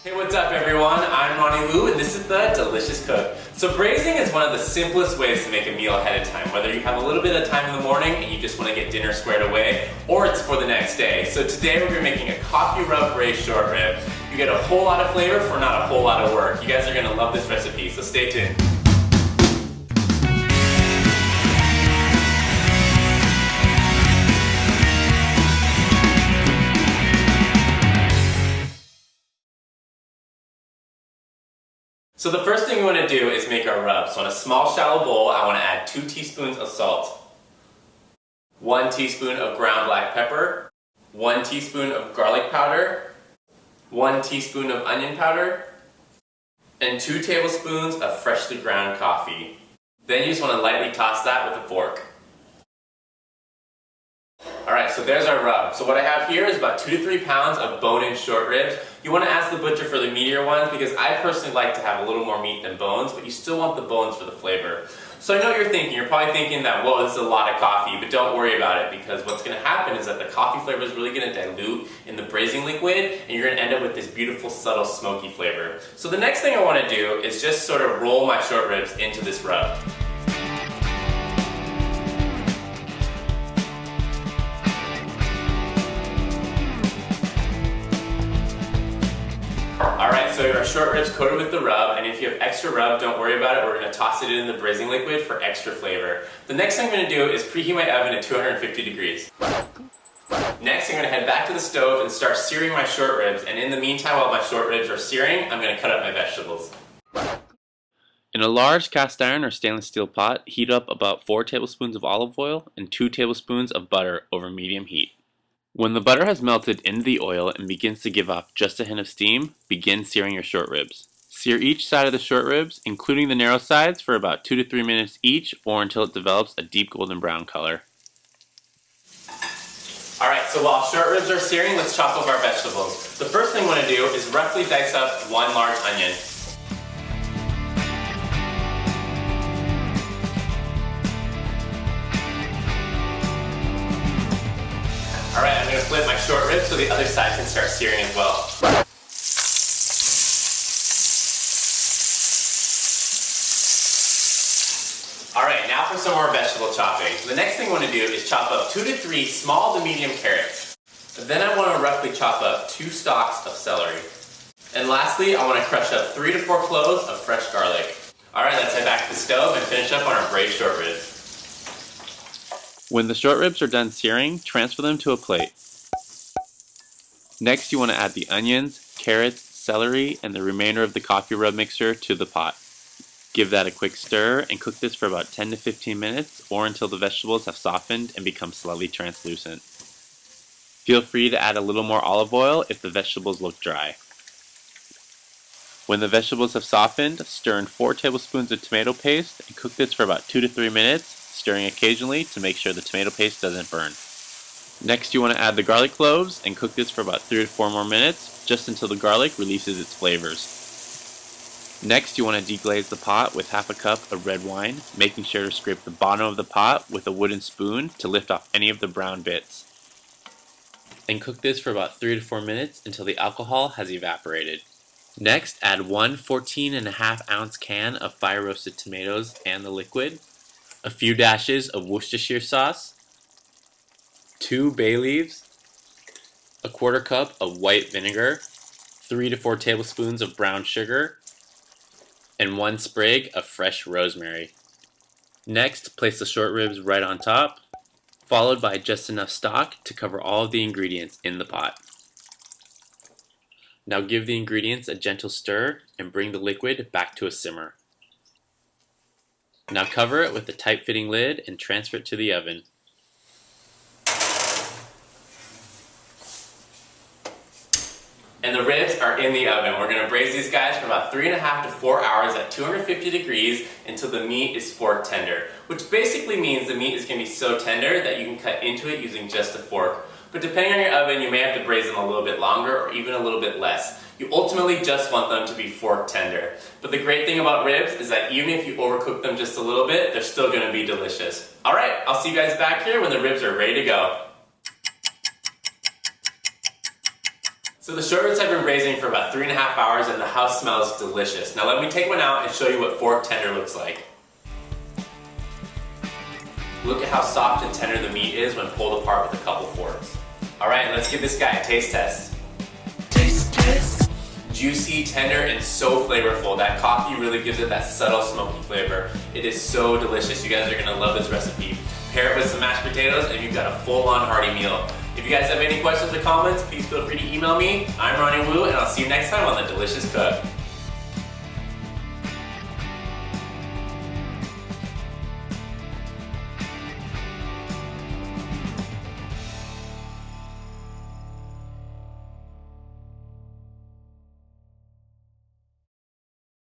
Hey, what's up everyone? I'm Ronnie Woo and this is The Delicious Cook. So braising is one of the simplest ways to make a meal ahead of time, whether you have a little bit of time in the morning and you just want to get dinner squared away, or it's for the next day. So today we're going to be making a coffee-rubbed braised short rib. You get a whole lot of flavor for not a whole lot of work. You guys are going to love this recipe, so stay tuned. So the first thing we want to do is make our rub. So in a small shallow bowl, I want to add 2 teaspoons of salt, 1 teaspoon of ground black pepper, 1 teaspoon of garlic powder, 1 teaspoon of onion powder, and 2 tablespoons of freshly ground coffee. Then you just want to lightly toss that with a fork. Alright, so there's our rub. So what I have here is about 2 to 3 pounds of bone-in short ribs. You want to ask the butcher for the meatier ones because I personally like to have a little more meat than bones, but you still want the bones for the flavor. So I know what you're thinking. You're probably thinking that, whoa, this is a lot of coffee, but don't worry about it because what's going to happen is that the coffee flavor is really going to dilute in the braising liquid and you're going to end up with this beautiful, subtle, smoky flavor. So the next thing I want to do is just sort of roll my short ribs into this rub. Alright, so our short ribs coated with the rub, and if you have extra rub, don't worry about it. We're going to toss it in the braising liquid for extra flavor. The next thing I'm going to do is preheat my oven at 250 degrees. Next, I'm going to head back to the stove and start searing my short ribs, and in the meantime, while my short ribs are searing, I'm going to cut up my vegetables. In a large cast iron or stainless steel pot, heat up about 4 tablespoons of olive oil and 2 tablespoons of butter over medium heat. When the butter has melted into the oil and begins to give off just a hint of steam, begin searing your short ribs. Sear each side of the short ribs, including the narrow sides, for about 2 to 3 minutes each or until it develops a deep golden brown color. Alright, so while short ribs are searing, let's chop up our vegetables. The first thing I want to do is roughly dice up 1 large onion. Alright, I'm going to flip my short ribs so the other side can start searing as well. Alright, now for some more vegetable chopping. The next thing I want to do is chop up 2 to 3 small to medium carrots. Then I want to roughly chop up 2 stalks of celery. And lastly, I want to crush up 3 to 4 cloves of fresh garlic. Alright, let's head back to the stove and finish up on our braised short ribs. When the short ribs are done searing, transfer them to a plate. Next, you want to add the onions, carrots, celery, and the remainder of the coffee rub mixture to the pot. Give that a quick stir and cook this for about 10 to 15 minutes or until the vegetables have softened and become slightly translucent. Feel free to add a little more olive oil if the vegetables look dry. When the vegetables have softened, stir in 4 tablespoons of tomato paste and cook this for about 2 to 3 minutes, stirring occasionally to make sure the tomato paste doesn't burn. Next, you want to add the garlic cloves and cook this for about 3 to 4 more minutes, just until the garlic releases its flavors. Next, you want to deglaze the pot with half a cup of red wine, making sure to scrape the bottom of the pot with a wooden spoon to lift off any of the brown bits. And cook this for about 3 to 4 minutes until the alcohol has evaporated. Next, add 1 14.5 ounce can of fire roasted tomatoes and the liquid, a few dashes of Worcestershire sauce, 2 bay leaves, a 1/4 cup of white vinegar, 3 to 4 tablespoons of brown sugar, and 1 sprig of fresh rosemary. Next, place the short ribs right on top, followed by just enough stock to cover all of the ingredients in the pot. Now give the ingredients a gentle stir and bring the liquid back to a simmer. Now cover it with a tight-fitting lid and transfer it to the oven. And the ribs are in the oven. We're going to braise these guys for about 3.5 to 4 hours at 250 degrees until the meat is fork tender, which basically means the meat is going to be so tender that you can cut into it using just a fork. But depending on your oven, you may have to braise them a little bit longer or even a little bit less. You ultimately just want them to be fork tender. But the great thing about ribs is that even if you overcook them just a little bit, they're still going to be delicious. Alright, I'll see you guys back here when the ribs are ready to go. So the short ribs have been braising for about 3.5 hours and the house smells delicious. Now let me take one out and show you what fork tender looks like. Look at how soft and tender the meat is when pulled apart with a couple forks. Alright, let's give this guy a taste test. Taste test. Juicy, tender, and so flavorful. That coffee really gives it that subtle smoky flavor. It is so delicious. You guys are gonna love this recipe. Pair it with some mashed potatoes and you've got a full-on hearty meal. If you guys have any questions or comments, please feel free to email me. I'm Ronnie Woo, and I'll see you next time on The Delicious Cook.